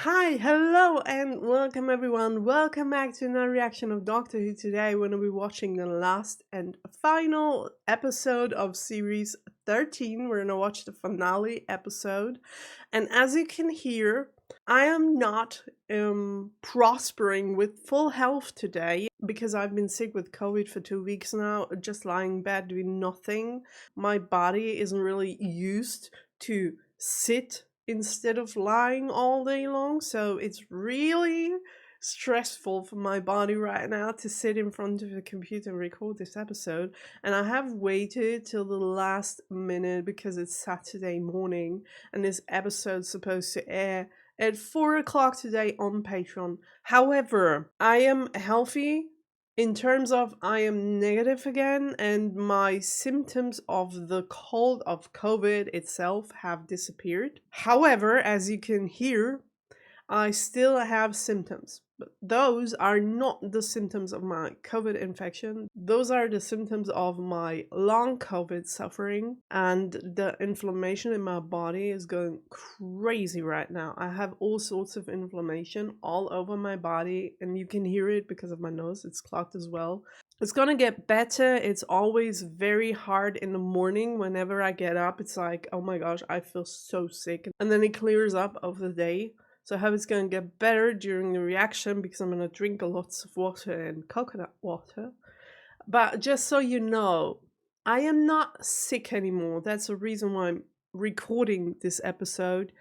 Hi, hello, and welcome everyone. Welcome back to another reaction of Doctor Who. Today, we're going to be watching the last and final episode of series 13. We're going to watch the finale episode. And as you can hear, I am not prospering with full health today because I've been sick with COVID for 2 weeks now, just lying in bed doing nothing. My body isn't really used to sit instead of lying all day long. So it's really stressful for my body right now to sit in front of the computer and record this episode. And I have waited till the last minute because it's Saturday morning and this episode's supposed to air at 4 o'clock today on Patreon. However, I am healthy in terms of I am negative again, and my symptoms of the cold of COVID itself have disappeared. However, as you can hear, I still have symptoms. But those are not the symptoms of my COVID infection. Those are the symptoms of my long COVID suffering, and the inflammation in my body is going crazy right now. I have all sorts of inflammation all over my body, and you can hear it because of my nose. It's clogged as well. It's gonna get better. It's always very hard in the morning. Whenever I get up, it's like, oh my gosh, I feel so sick. And then it clears up over the day. So I hope it's going to get better during the reaction because I'm going to drink lots of water and coconut water. But just so you know, I am not sick anymore. That's the reason why I'm recording this episode.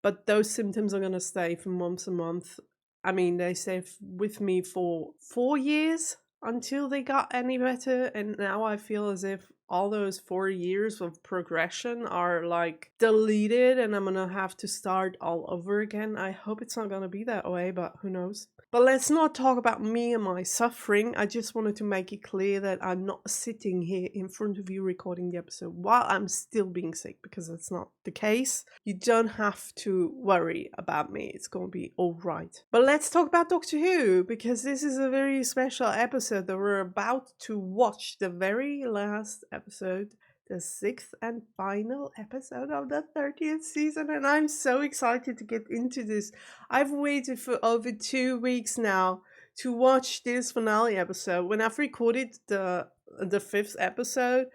But those symptoms are going to stay for months and months. I mean, they stay with me for 4 years until they got any better. And now I feel as if all those 4 years of progression are like deleted and I'm gonna have to start all over again. I hope it's not gonna be that way, but who knows. But let's not talk about me and my suffering. I just wanted to make it clear that I'm not sitting here in front of you recording the episode while I'm still being sick, because that's not the case. You don't have to worry about me. It's going to be all right. But let's talk about Doctor Who, because this is a very special episode that we're about to watch. The very last episode, the 6th and final episode of the 30th season, and I'm so excited to get into this. I've waited for over 2 weeks now to watch this finale episode. When I've recorded the 5th episode,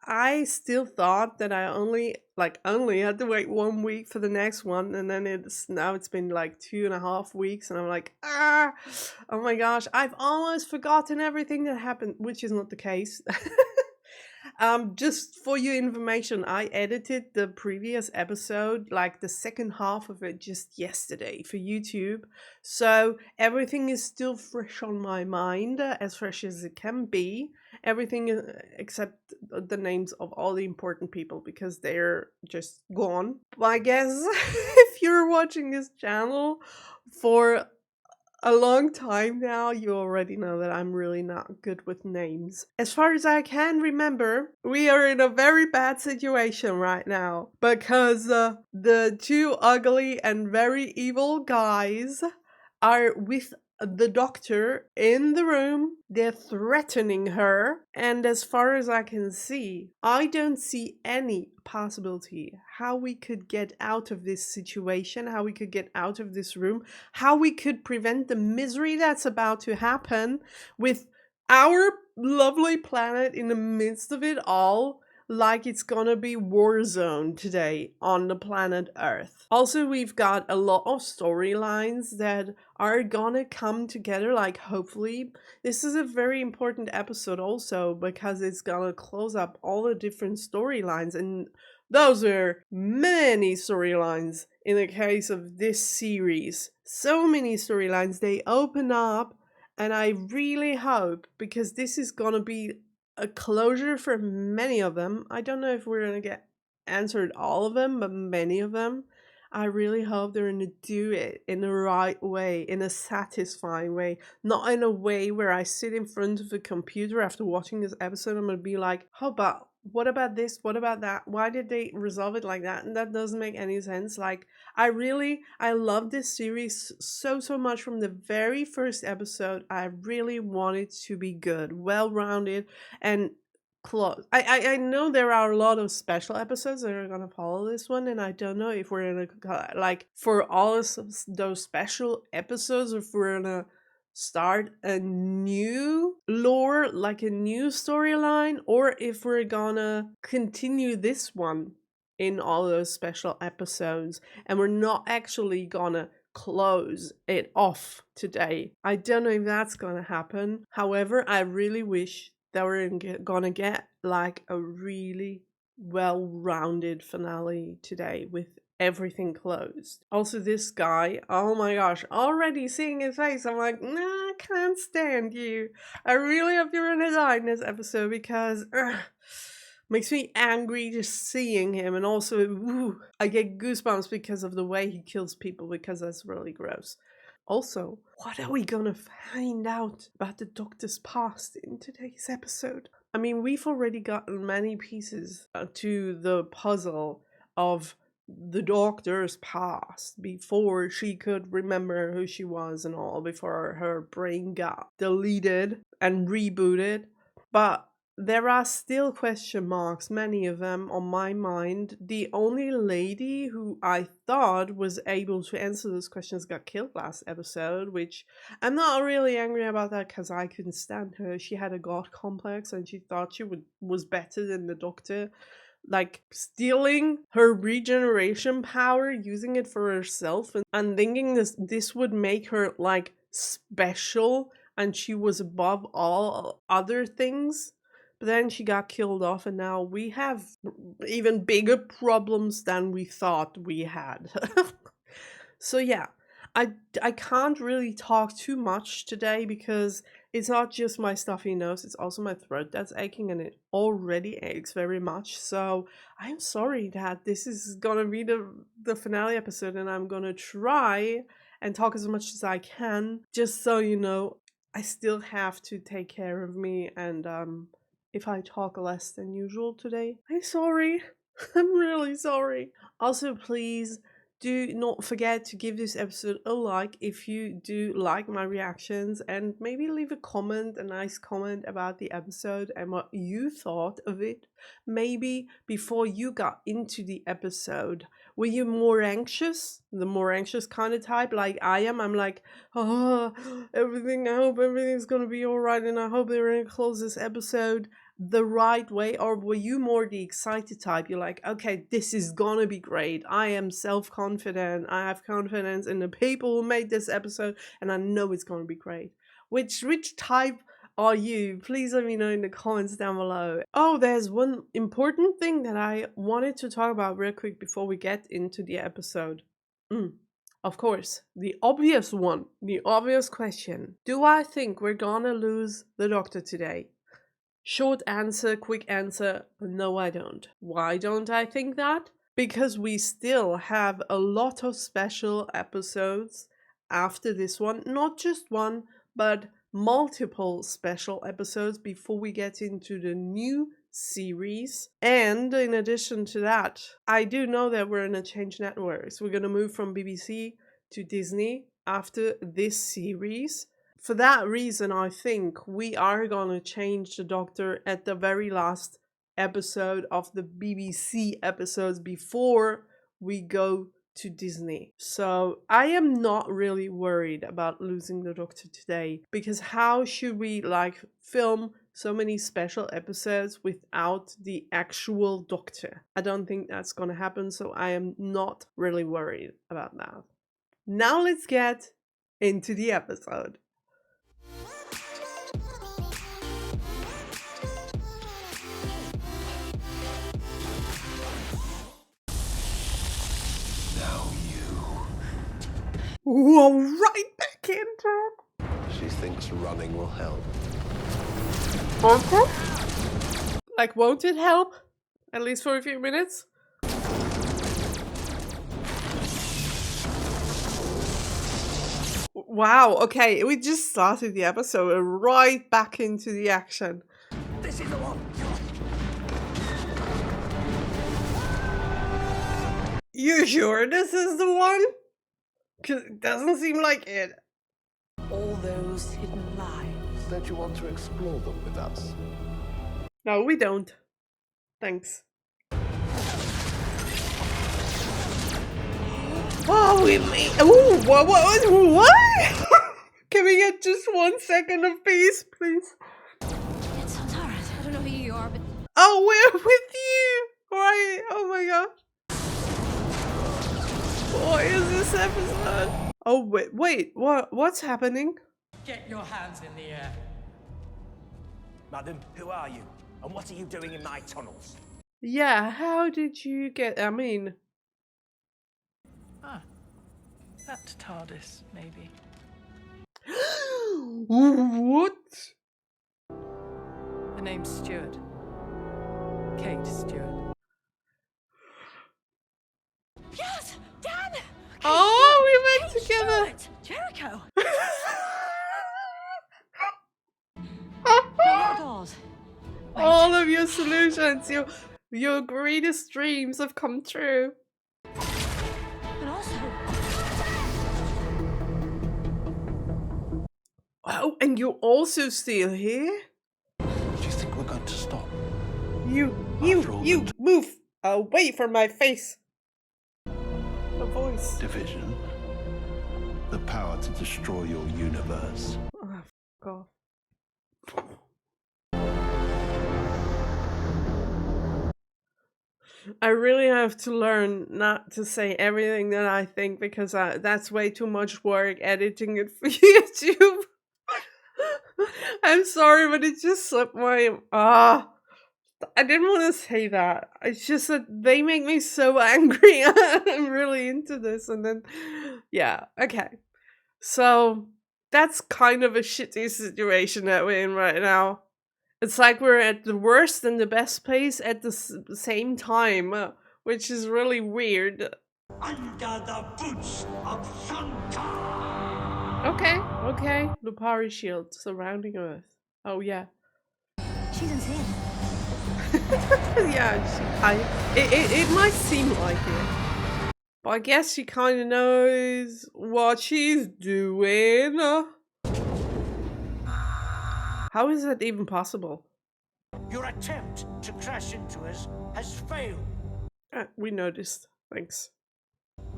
I still thought that I only had to wait 1 week for the next one, and then it's been like 2.5 weeks, and I'm like, oh my gosh, I've almost forgotten everything that happened, which is not the case. Just for your information, I edited the previous episode, like the second half of it, just yesterday for YouTube. So everything is still fresh on my mind, as fresh as it can be. Everything except the names of all the important people, because they're just gone. Well, I guess if you're watching this channel for a long time now, you already know that I'm really not good with names. As far as I can remember, we are in a very bad situation right now because the two ugly and very evil guys are with the doctor in the room. They're threatening her, and as far as I can see, I don't see any possibility how we could get out of this situation, how we could get out of this room, how we could prevent the misery that's about to happen with our lovely planet in the midst of it all, like it's gonna be war zone today on the planet Earth. Also, we've got a lot of storylines that are gonna come together, like hopefully. This is a very important episode also because it's gonna close up all the different storylines, and those are many storylines in the case of this series. So many storylines they open up, and I really hope, because this is gonna be a closure for many of them. I don't know if we're gonna get answered all of them, but many of them. I really hope they're gonna do it in the right way, in a satisfying way, not in a way where I sit in front of the computer after watching this episode. I'm gonna be like, what about this? What about that? Why did they resolve it like that? And that doesn't make any sense. Like, I love this series so much from the very first episode. I really want it to be good, well-rounded, and close. I know there are a lot of special episodes that are gonna follow this one, and I don't know if we're gonna like for all of those special episodes, if we're gonna start a new lore, like a new storyline, or if we're gonna continue this one in all those special episodes, and we're not actually gonna close it off today. I don't know if that's gonna happen. However, I really wish that we're gonna get like a really well-rounded finale today with everything closed. Also, this guy, oh my gosh, already seeing his face, I'm like, nah, I can't stand you. I really hope you're gonna die in this episode because makes me angry just seeing him, and also I get goosebumps because of the way he kills people, because that's really gross. Also, what are we gonna find out about the Doctor's past in today's episode? I mean, we've already gotten many pieces to the puzzle of the Doctor's past before she could remember who she was and all, before her brain got deleted and rebooted. But there are still question marks, many of them, on my mind. The only lady who I thought was able to answer those questions got killed last episode, which I'm not really angry about that because I couldn't stand her. She had a god complex and she thought she was better than the Doctor. Like stealing her regeneration power, using it for herself, and thinking this would make her like special and she was above all other things. But then she got killed off, and now we have even bigger problems than we thought we had. So yeah, I can't really talk too much today because it's not just my stuffy nose, it's also my throat that's aching, and it already aches very much. So I'm sorry that this is gonna be the finale episode, and I'm gonna try and talk as much as I can, just so you know, I still have to take care of me, and if I talk less than usual today, I'm sorry. I'm really sorry. Also, please do not forget to give this episode a like if you do like my reactions, and maybe leave a comment, a nice comment about the episode and what you thought of it. Maybe before you got into the episode, were you more anxious? The more anxious kind of type like I am? I'm like, oh, I hope everything's gonna be alright, and I hope they're gonna close this episode the right way. Or were you more the excited type? You're like, okay, this is gonna be great. I am self-confident. I have confidence in the people who made this episode, and I know it's gonna be great. Which type are you? Please let me know in the comments down below. Oh, there's one important thing that I wanted to talk about real quick before we get into the episode. Of course, the obvious one, the obvious question. Do I think we're gonna lose the Doctor today? Short answer, quick answer, no I don't. Why don't I think that? Because we still have a lot of special episodes after this one. Not just one, but multiple special episodes before we get into the new series. And in addition to that, I do know that we're gonna change networks. We're gonna move from BBC to Disney after this series. For that reason, I think we are gonna change the Doctor at the very last episode of the BBC episodes before we go to Disney. So I am not really worried about losing the Doctor today, because how should we like film so many special episodes without the actual Doctor? I don't think that's gonna happen, so I am not really worried about that. Now let's get into the episode. Whoa, right back into it. She thinks running will help. Won't it? Like, won't it help? At least for a few minutes? Wow, okay, we just started the episode. We're right back into the action. This is the one! You sure this is the one? Because it doesn't seem like it. All those hidden lives. Don't you want to explore them with us? No, we don't. Thanks. Oh, we made. Oh, what? Can we get just 1 second of peace, please? It's so tired. I don't know who you are, but Oh, we're with you! Right? Oh my god. What is this episode? Oh, wait, what's happening? Get your hands in the air. Madam, who are you? And what are you doing in my tunnels? Yeah, how did you get, I mean... Ah, that TARDIS, maybe. What? The name's Stewart. Kate Stewart. yes, Dan. Oh, we went together! Stewart, Jericho. Doors. All of your solutions, your greatest dreams have come true. And also, Oh, and you're also still here? Do you think we're going to stop? You move away from my face. The voice. Division. The power to destroy your universe. Oh, f off. I really have to learn not to say everything that I think because that's way too much work editing it for YouTube. I'm sorry, but it just slipped my... I didn't want to say that. It's just that they make me so angry. I'm really into this. And then, yeah, okay. So, that's kind of a shitty situation that we're in right now. It's like we're at the worst and the best place at the same time, which is really weird. Under the boots of Santa! Okay. Lupari shield surrounding Earth. Oh, yeah. she's insane. Yeah, it might seem like it. But I guess she kind of knows what she's doing. How is that even possible? Your attempt to crash into us has failed, We noticed. Thanks.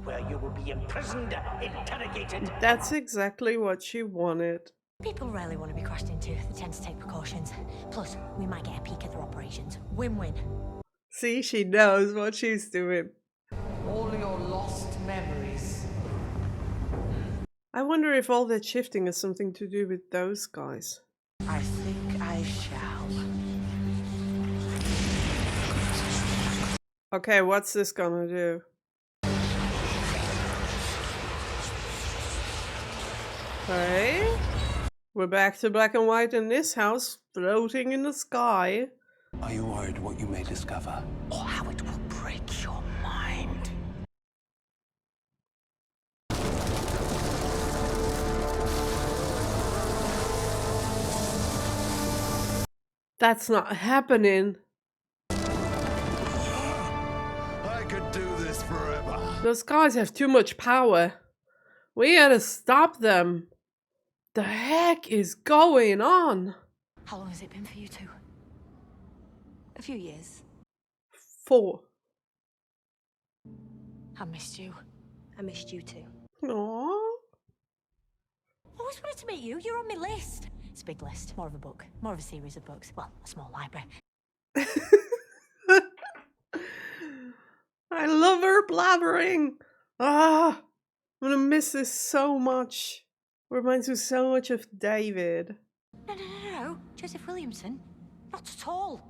where you will be imprisoned, interrogated. That's exactly what she wanted. People rarely want to be crashed into. They tend to take precautions. Plus, we might get a peek at their operations. Win-win. See, she knows what she's doing. All your lost memories. I wonder if all that shifting has something to do with those guys. I think I shall. Okay, what's this gonna do? Okay. We're back to black and white in this house, floating in the sky. Are you worried what you may discover? Or how it will break your mind. That's not happening. I could do this forever. Those guys have too much power. We gotta stop them. The heck is going on? How long has it been for you two? A few years. 4. I missed you. I missed you too. Aww. Always wanted to meet you. You're on my list. It's a big list. More of a book. More of a series of books. Well, a small library. I love her blabbering. I'm gonna miss this so much. Reminds me so much of David. No. Joseph Williamson. Not at all.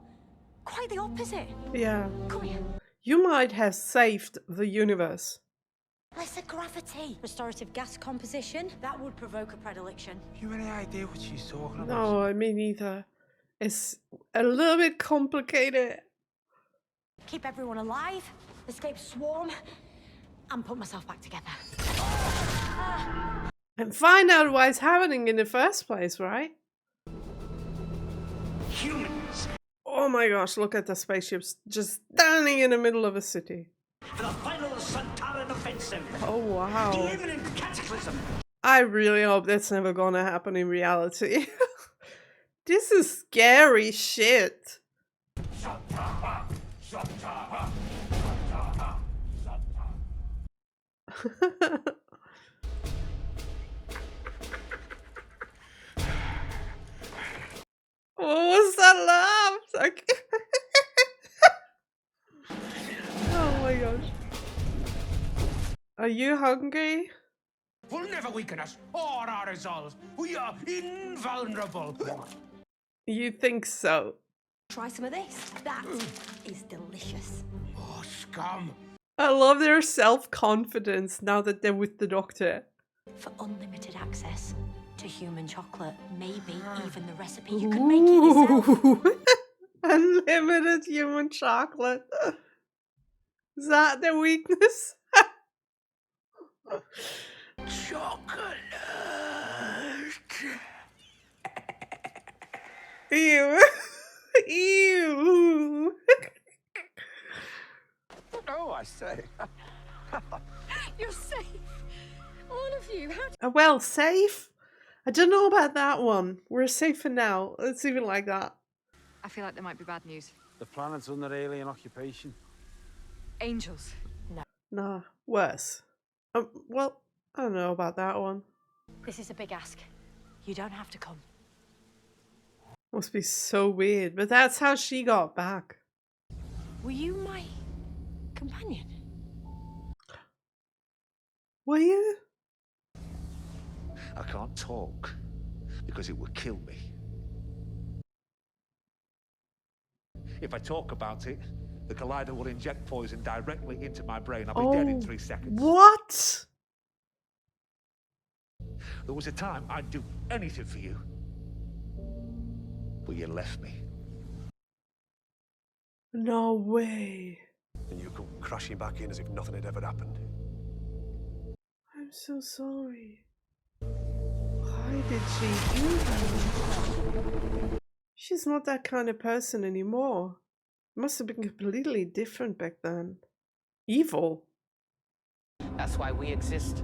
Quite the opposite. Yeah. Come here. You might have saved the universe. Lesser gravity. Restorative gas composition. That would provoke a predilection. You any idea what she's talking about? No, I mean neither. It's a little bit complicated. Keep everyone alive. Escape swarm. And put myself back together. And find out why it's happening in the first place, right? Humans, Oh my gosh, look at the spaceships just standing in the middle of a city. for the final Santaran offensive. Oh wow. The imminent cataclysm. I really hope that's never gonna happen in reality. This is scary shit. What was that laugh? Like oh my gosh. Are you hungry? Will never weaken us or our resolve. We are invulnerable. You think so? Try some of this. That is delicious. Oh, scum. I love their self-confidence now that they're with the Doctor. For unlimited access to human chocolate, maybe even the recipe you could make it yourself. Ooh. Unlimited human chocolate. Is that their weakness? Chocolate. Ew. Ew. Oh, I say. You're safe. All of you. Well, safe? I don't know about that one. We're safe for now. Let's leave it like that. I feel like there might be bad news. The planet's under alien occupation. Angels. Nah, worse. Well, I don't know about that one. This is a big ask. You don't have to come. Must be so weird, but that's how she got back. Were you my companion? Were you? I can't talk because it would kill me. If I talk about it, the collider will inject poison directly into my brain. I'll be dead in 3 seconds. What? There was a time I'd do anything for you, but you left me. No way. And you come crashing back in as if nothing had ever happened. I'm so sorry. Why did she do that? She's not that kind of person anymore. Must have been completely different back then. Evil. That's why we exist.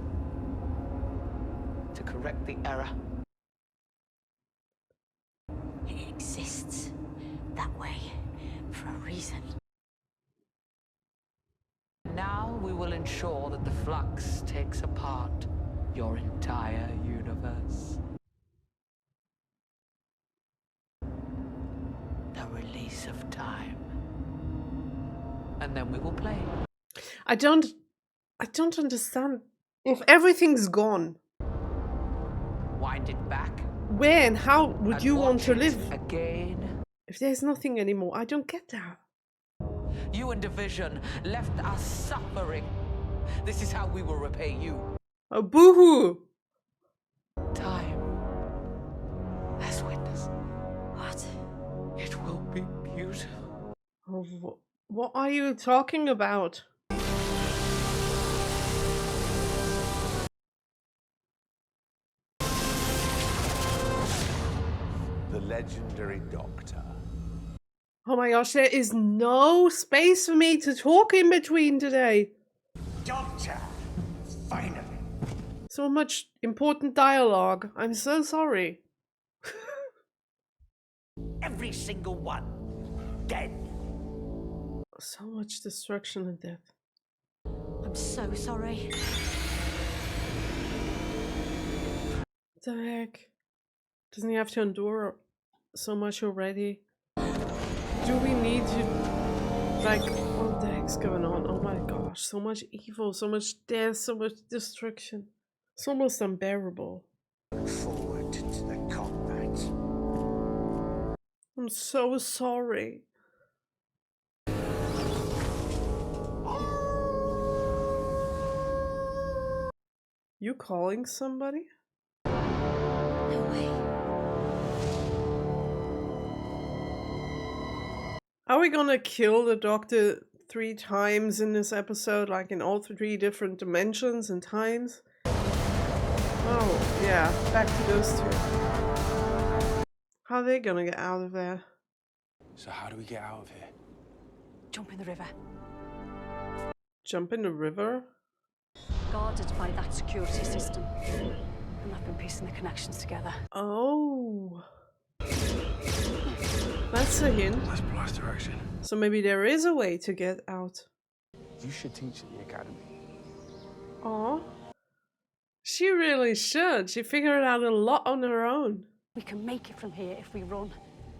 To correct the error. It exists that way for a reason. Now we will ensure that the flux takes apart your entire universe. The release of time. And then we will play. I don't understand. If everything's gone, Wind it back. where and how would and you want watch to it live? again? If there's nothing anymore, I don't get that. You and Division left us suffering. This is how we will repay you. Oh, boo-hoo! Time. As witness. What? It will be beautiful. Oh, what are you talking about? The legendary Doctor. Oh my gosh, there is no space for me to talk in between today. Doctor. Finally. So much important dialogue. I'm so sorry. Every single one. Dead. So much destruction and death. I'm so sorry. What the heck? Doesn't he have to endure so much already? Do we need to... Like, what the heck's going on? Oh my gosh, so much evil, so much death, so much destruction. It's almost unbearable. Forward to the combat. I'm so sorry. You calling somebody? No way. Are we gonna kill the Doctor 3 times in this episode? Like in all 3 different dimensions and times? Oh, yeah. Back to those 2. How are they gonna get out of there? So how do we get out of here? Jump in the river. Jump in the river? Guarded by that security system. And I've been piecing the connections together. Oh. That's a hint. Let's blast direction. So maybe there is a way to get out. You should teach at the academy. Aw. She really should. She figured out a lot on her own. We can make it from here if we run,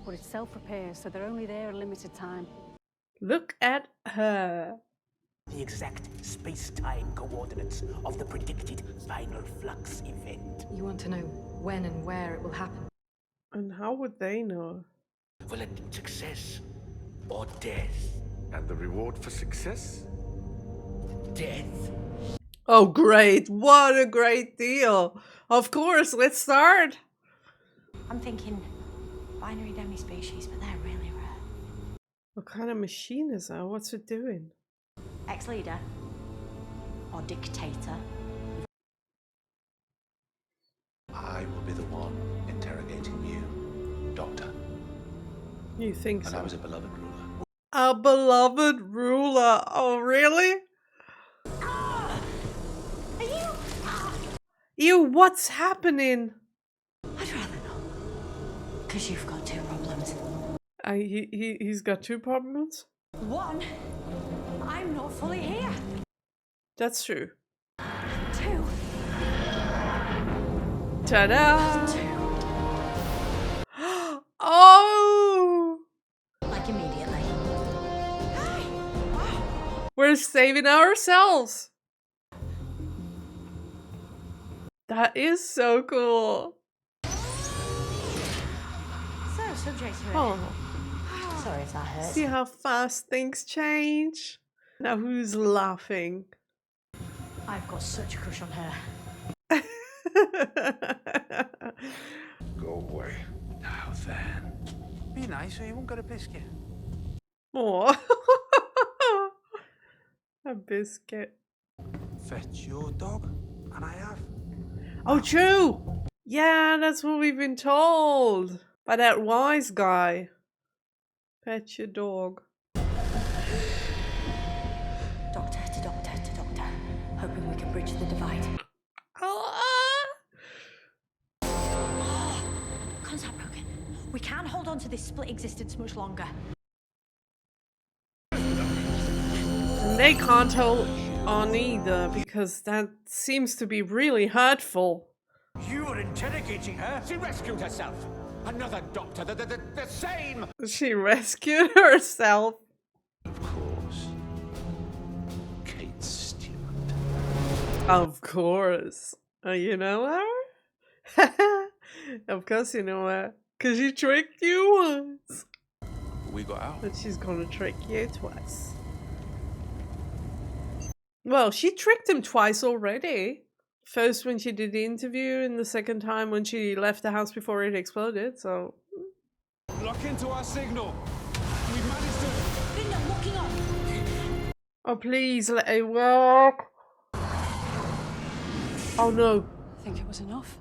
but it's self-repair, so they're only there a limited time. Look at her. The exact space-time coordinates of the predicted final flux event. You want to know when and where it will happen? And how would they know? Will it be success or death? And the reward for success? Death. Oh, great. What a great deal. Of course, let's start. I'm thinking binary demi-species, but they're really rare. What kind of machine is that? What's it doing? Ex-leader or dictator? I will be the one interrogating you, Doctor. You think And so? I was a beloved ruler. A beloved ruler. Oh, really? Ew, what's happening? I'd rather not. Because you've got two problems. He's got two problems? One, I'm not fully here. That's true. Two, Ta-da! Oh! like immediately. We're saving ourselves. That is so cool. So, subject to it. Oh, Sorry if that hurts. see how fast things change? Now who's laughing? I've got such a crush on her. Go away. Now then. Be nice or you won't get a biscuit. Oh, a biscuit. Fetch your dog, and I have. Oh, true. Yeah, that's what we've been told by that wise guy. Pet your dog. Doctor to doctor to doctor. Hoping we can bridge the divide. Contact broken. We can't hold on to this split existence much longer. And they can't hold on either because that seems to be really hurtful. You were interrogating her? She rescued herself. Another doctor, the same. She rescued herself. Of course. Kate Stewart. Of course. You know her? Of course you know her. Because she tricked you once. We got out. But she's gonna trick you twice. Well, she tricked him twice already. First when she did the interview, and the second time when she left the house before it exploded, so... Lock into our signal. We managed to... They're not looking on. Oh, please let it work. Oh no. Think it was enough?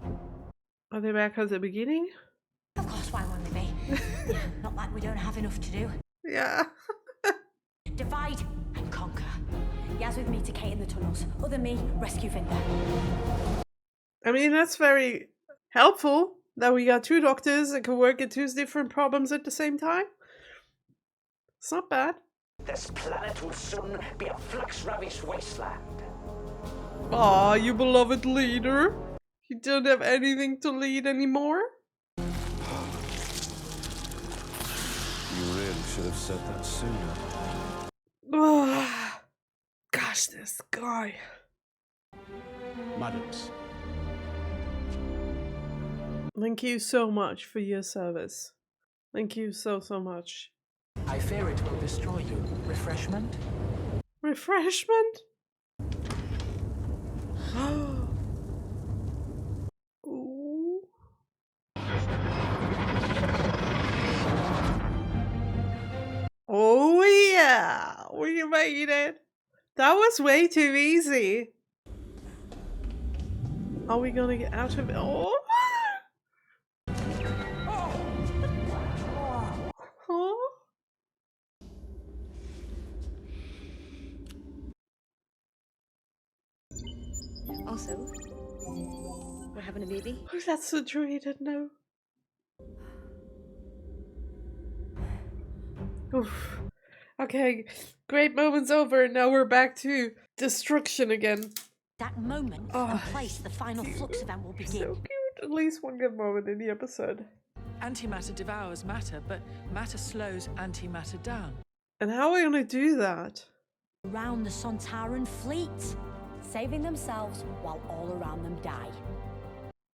Are they back at the beginning? Of course, why won't they be? Yeah, not like we don't have enough to do. Yeah. Divide and conquer. Yaz with me to Kate in the tunnels. Other me, rescue Vinda. I mean, that's very helpful that we got two doctors that can work at two different problems at the same time. It's not bad. This planet will soon be a flux-ravished wasteland. Aw, you beloved leader. You don't have anything to lead anymore? You really should have said that sooner. Gosh, this guy. Madams. Thank you so much for your service. Thank you so much. I fear it will destroy you. Refreshment? Refreshment? Ooh. Oh yeah, we made it. That was way too easy. Are we gonna get out of it? Oh. Huh? Also, we're having a baby. Oh, that's the druid, no. Oof. Okay, great moment's over, and now we're back to destruction again. That moment and place the final flux event will begin. So cute. At least one good moment in the episode. Antimatter devours matter, but matter slows antimatter down. And how are we gonna do that? Around the Sontaran fleet, saving themselves while all around them die.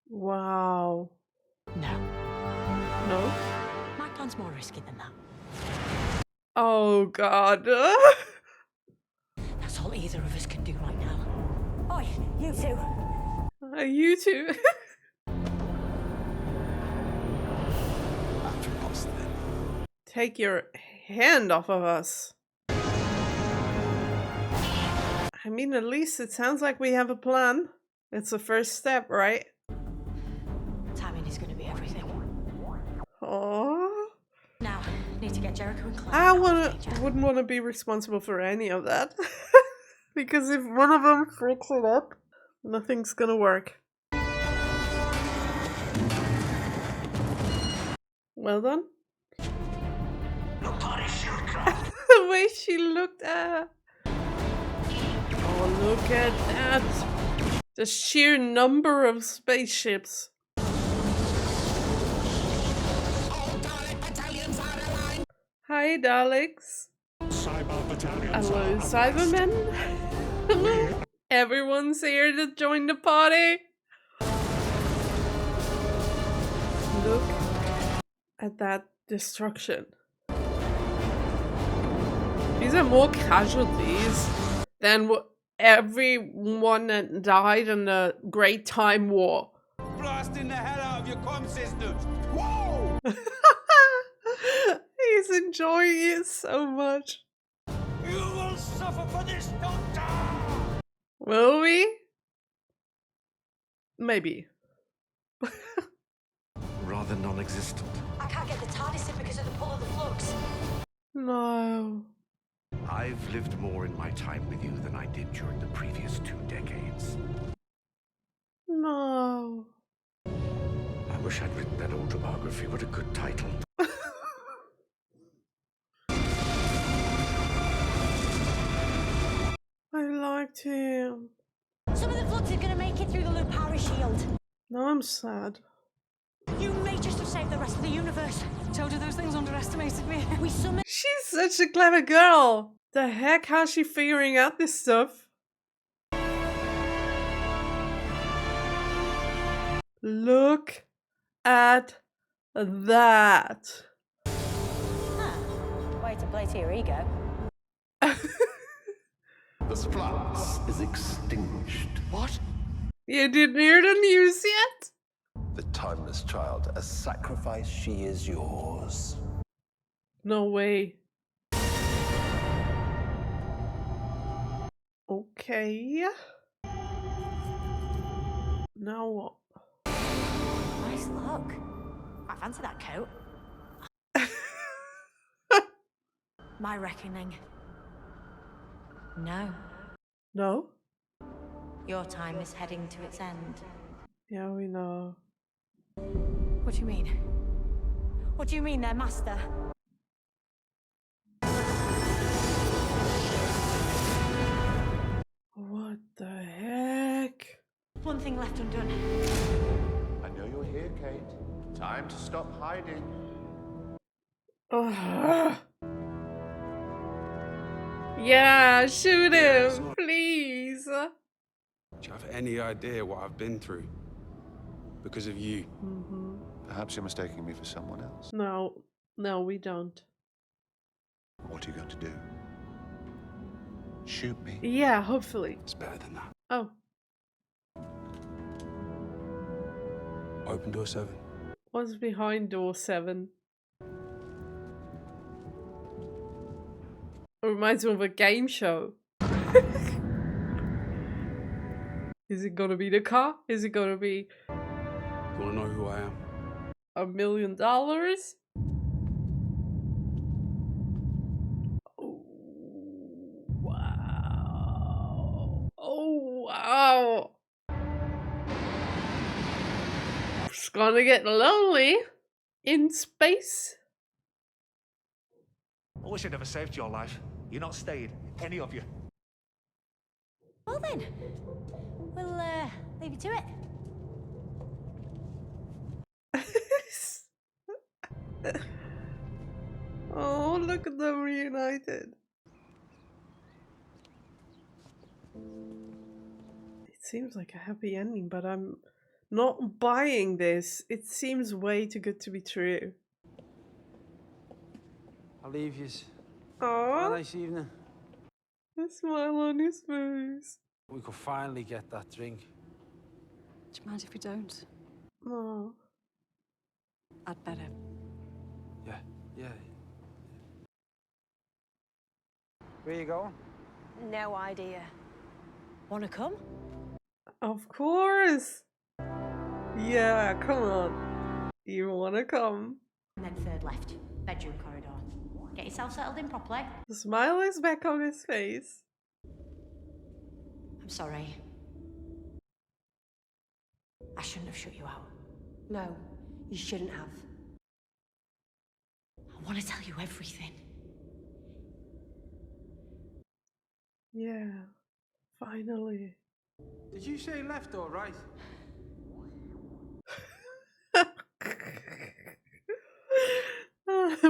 Wow. No. No? My plan's more risky than that. Oh god. That's all either of us can do right now. Oi, you two. You too. Take your hand off of us. I mean, at least it sounds like we have a plan. It's the first step, right? Timing is going to be everything. Oh. Now, need to get Jericho and Claire. I wouldn't want to be responsible for any of that. Because if one of them freaks it up, nothing's gonna work. Well done. The way she looked at her. Oh, look at that. The sheer number of spaceships. Hi, Daleks. Hello, Cybermen. Everyone's here to join the party. Look at that destruction. These are more casualties than everyone that died in the Great Time War. Blasting the hell out of your comm systems. Whoa! He's enjoying it so much. You will suffer for this, Doctor! Will we? Maybe. Rather non-existent. I can't get the TARDIS in because of the pull of the flux. No. I've lived more in my time with you than I did during the previous 2 decades. No. I wish I'd written that autobiography. What a good title. I liked him. Some of the flux is going to make it through the Lupari shield. Now I'm sad. You may just have saved the rest of the universe. Told you those things underestimated me. We summoned. She's such a clever girl. The heck, how's she figuring out this stuff? Look at that. Way to play to your ego. The flux is extinguished. What? You didn't hear the news yet? The timeless child, a sacrifice, she is yours. No way. Okay. Now what? Nice look. I fancy that coat. My reckoning. No. No? Your time is heading to its end. Yeah, we know. What do you mean? What do you mean, their master? What the heck? One thing left undone. I know you're here, Kate. Time to stop hiding. Ugh. Yeah, shoot him, please. Do you have any idea what I've been through? Because of you. Perhaps you're mistaking me for someone else. No, we don't. What are you going to do? Shoot me? Yeah, hopefully. It's better than that. Oh, Open door 7. what's behind door 7? It reminds me of a game show. Is it gonna be the car? Is it gonna be You want to know who I am? $1 million? Oh, wow. Oh, wow. It's gonna get lonely in space. I wish I never saved your life. You're not staying, any of you. Well then, We'll leave you to it. Oh, look at them reunited. It seems like a happy ending, but I'm not buying this. It seems way too good to be true. I'll leave yous. Oh, Have a nice evening. a smile on his face. We could finally get that drink. Do you mind if we don't? Oh. I'd better. Yeah. Where you going? No idea. Wanna come? Of course. Yeah, come on. You wanna come? And then third left, bedroom corridor. Get yourself settled in properly. The smile is back on his face. I'm sorry. I shouldn't have shut you out. No, you shouldn't have. I want to tell you everything. Yeah, finally. Did you say left or right?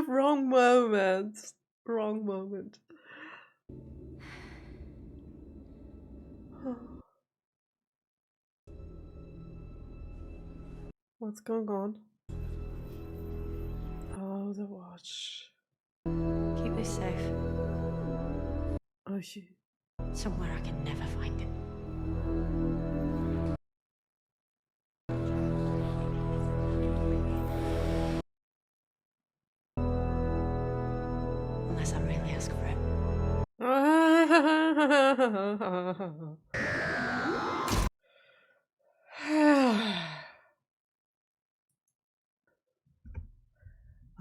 Wrong moment. Wrong moment. What's going on? Oh, the watch. Keep this safe. Oh, shoot. Somewhere I can never find it. Unless I really ask for it.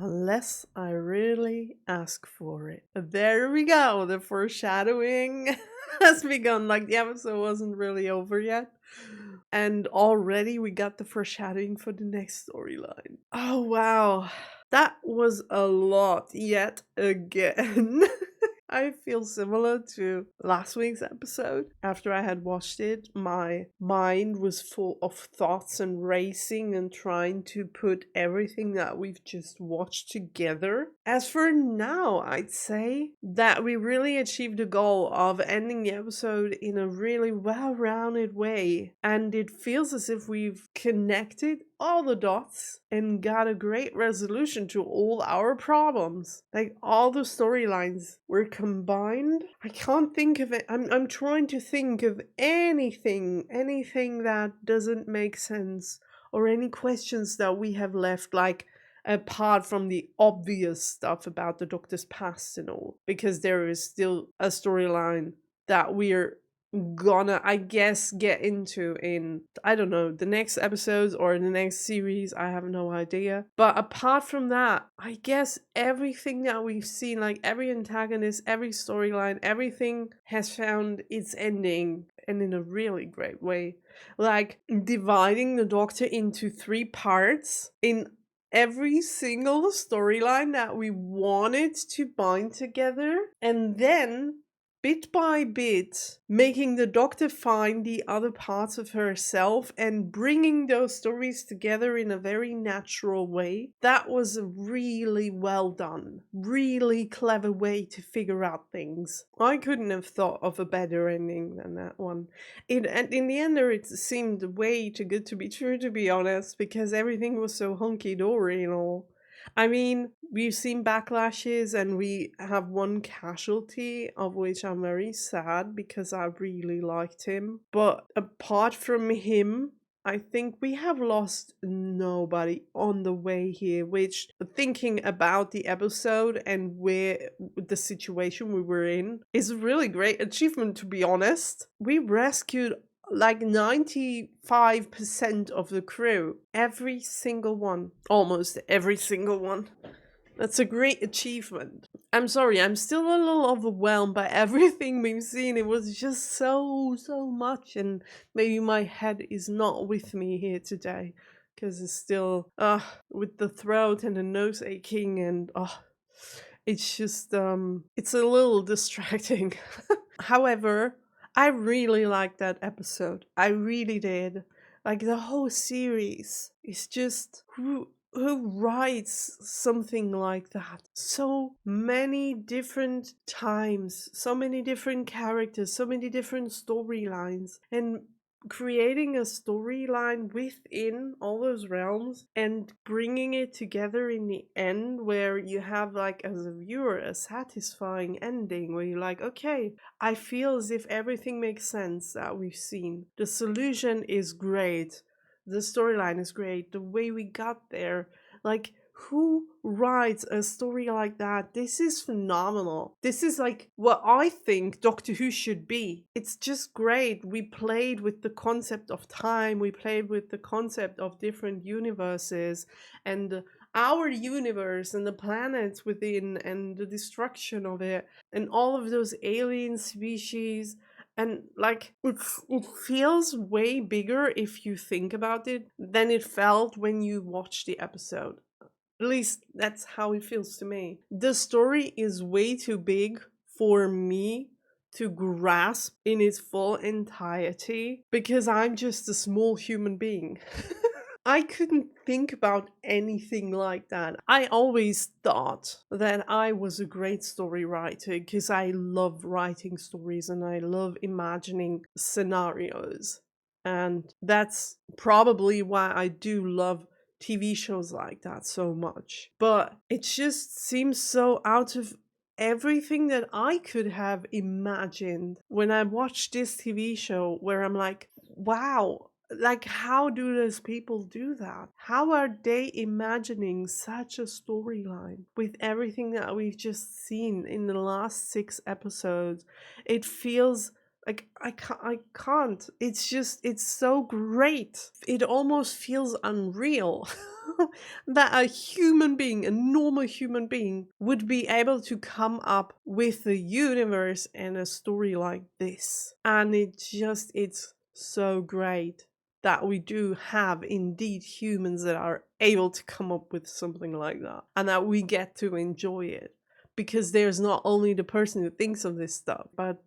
Unless I really ask for it. There we go. The foreshadowing has begun. Like, the episode wasn't really over yet. And already we got the foreshadowing for the next storyline. Oh, wow. That was a lot yet again. I feel similar to last week's episode. After I had watched it, my mind was full of thoughts and racing and trying to put everything that we've just watched together. As for now, I'd say that we really achieved the goal of ending the episode in a really well-rounded way. And it feels as if we've connected all the dots and got a great resolution to all our problems. Like, all the storylines were combined. I can't think of it. I'm trying to think of anything that doesn't make sense, or any questions that we have left, like, apart from the obvious stuff about the Doctor's past and all, because there is still a storyline that we're gonna, I guess, get into in, I don't know, the next episodes or the next series. I have no idea. But apart from that, I guess everything that we've seen, like every antagonist, every storyline, everything has found its ending, and in a really great way. Like, dividing the Doctor into 3 parts in every single storyline that we wanted to bind together, and then bit by bit making the Doctor find the other parts of herself and bringing those stories together in a very natural way. That was really well done. Really clever way to figure out things. I couldn't have thought of a better ending than that one. And in the end, it seemed way too good to be true, to be honest, because everything was so hunky-dory and all. I mean, we've seen backlashes and we have one casualty, of which I'm very sad because I really liked him. But apart from him, I think we have lost nobody on the way here, which, thinking about the episode and where the situation we were in, is a really great achievement, to be honest. We rescued like 95% of the crew. Every single one. Almost every single one. That's a great achievement. I'm sorry, I'm still a little overwhelmed by everything we've seen. It was just so much, and maybe my head is not with me here today, because it's still, with the throat and the nose aching, and, it's just, it's a little distracting. However, I really liked that episode. I really did. Like the whole series is just who writes something like that? So many different times, so many different characters, so many different storylines, and creating a storyline within all those realms and bringing it together in the end where you have, like, as a viewer, a satisfying ending where you're like, okay, I feel as if everything makes sense that we've seen. The solution is great. The storyline is great. The way we got there, like, who writes a story like that? This is phenomenal. This is like what I think Doctor Who should be. It's just great. We played with the concept of time. We played with the concept of different universes and our universe and the planets within and the destruction of it and all of those alien species. And like it feels way bigger if you think about it than it felt when you watched the episode. At least that's how it feels to me. The story is way too big for me to grasp in its full entirety because I'm just a small human being. I couldn't think about anything like that. I always thought that I was a great story writer because I love writing stories and I love imagining scenarios. And that's probably why I do love TV shows like that so much. But it just seems so out of everything that I could have imagined when I watched this TV show, where I'm like, wow, like, how do those people do that? How are they imagining such a storyline with everything that we've just seen in the last 6 episodes? It feels like I can't. It's so great. It almost feels unreal that a human being, a normal human being, would be able to come up with a universe and a story like this. And it's so great that we do have indeed humans that are able to come up with something like that and that we get to enjoy it. Because there's not only the person who thinks of this stuff, but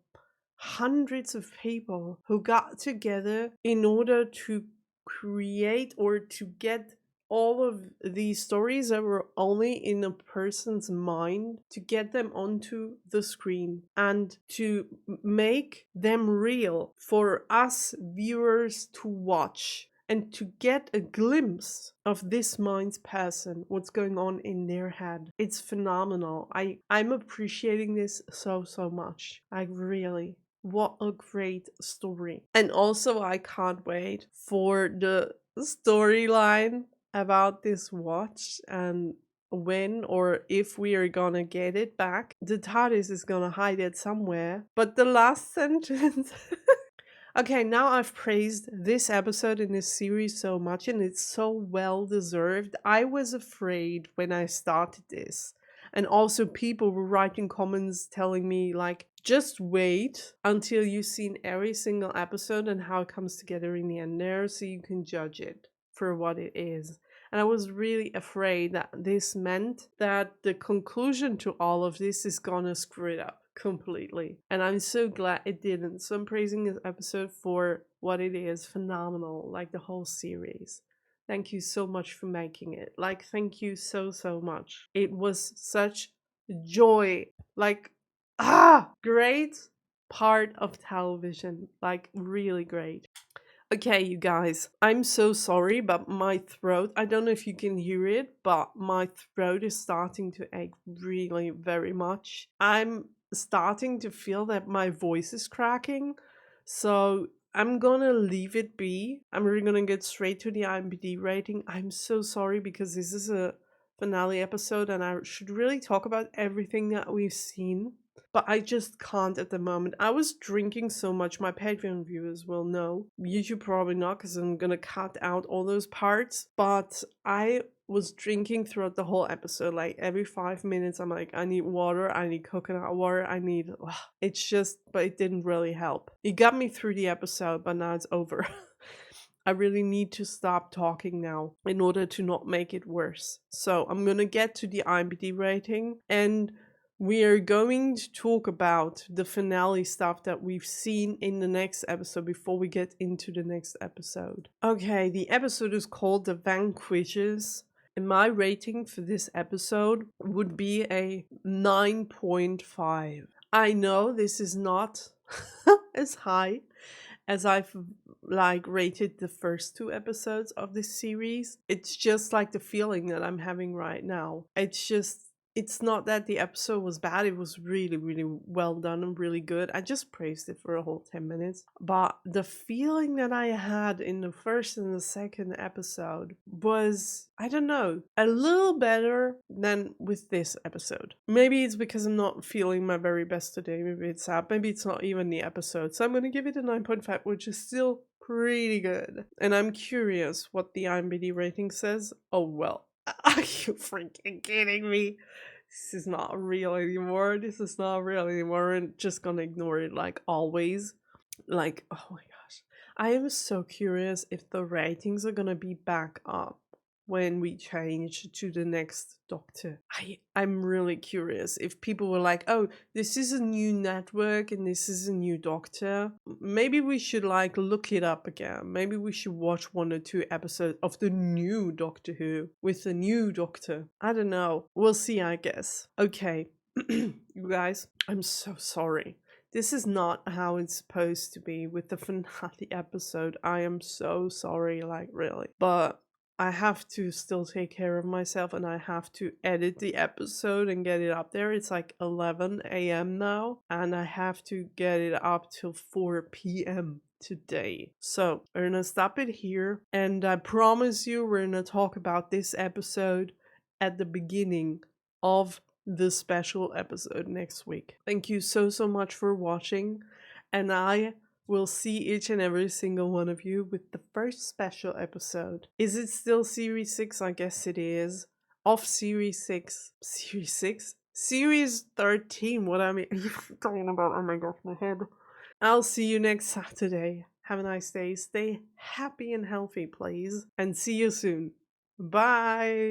hundreds of people who got together in order to create or to get all of these stories that were only in a person's mind, to get them onto the screen and to make them real for us viewers to watch and to get a glimpse of this mind's person, what's going on in their head. It's phenomenal. I'm appreciating this so much. I really. What a great story. And also I can't wait for the storyline about this watch and when or if we are gonna get it back. The TARDIS is gonna hide it somewhere. But the last sentence... Okay, now I've praised this episode in this series so much and it's so well deserved. I was afraid when I started this. And also people were writing comments telling me, like, just wait until you've seen every single episode and how it comes together in the end there so you can judge it for what it is. And I was really afraid that this meant that the conclusion to all of this is gonna screw it up completely. And I'm so glad it didn't. So I'm praising this episode for what it is. Phenomenal, like the whole series. Thank you so much for making it. Like, thank you so much. It was such joy. Like, great part of television. Like, really great. Okay, you guys, I'm so sorry, but my throat, I don't know if you can hear it, but my throat is starting to ache really very much. I'm starting to feel that my voice is cracking, so I'm gonna leave it be. I'm really gonna get straight to the IMDb rating. I'm so sorry because this is a finale episode and I should really talk about everything that we've seen. But I just can't at the moment. I was drinking so much, my Patreon viewers will know. YouTube probably not, because I'm gonna cut out all those parts. But I was drinking throughout the whole episode. Like, every 5 minutes, I'm like, I need water, I need coconut water, I need... It's just... But it didn't really help. It got me through the episode, but now it's over. I really need to stop talking now in order to not make it worse. So I'm gonna get to the IMDb rating, and we are going to talk about the finale stuff that we've seen in the next episode before we get into the next episode. Okay, the episode is called The Vanquishers. And my rating for this episode would be a 9.5. I know this is not as high as I've rated the first 2 episodes of this series. It's just like the feeling that I'm having right now. It's not that the episode was bad. It was really, really well done and really good. I just praised it for a whole 10 minutes. But the feeling that I had in the first and the second episode was, I don't know, a little better than with this episode. Maybe it's because I'm not feeling my very best today. Maybe it's sad. Maybe it's not even the episode. So I'm going to give it a 9.5, which is still pretty good. And I'm curious what the IMDb rating says. Oh, well. Are you freaking kidding me? This is not real anymore. I'm just gonna ignore it like always. Like, oh my gosh. I am so curious if the ratings are gonna be back up when we change to the next Doctor. I'm really curious if people were like, oh, this is a new network and this is a new Doctor. Maybe we should look it up again. Maybe we should watch 1 or 2 episodes of the new Doctor Who with the new Doctor. I don't know. We'll see, I guess. Okay, you guys, I'm so sorry. This is not how it's supposed to be with the finale episode. I am so sorry, really. But I have to still take care of myself and I have to edit the episode and get it up there. It's 11 a.m. now and I have to get it up till 4 p.m. today. So we're gonna stop it here and I promise you we're gonna talk about this episode at the beginning of the special episode next week. Thank you so much for watching and I will see each and every single one of you with the first special episode. Is it still Series 6? I guess it is. Of Series 6. Series 6? Series 13. What am I talking about? Oh my gosh, my head. I'll see you next Saturday. Have a nice day. Stay happy and healthy, please. And see you soon. Bye.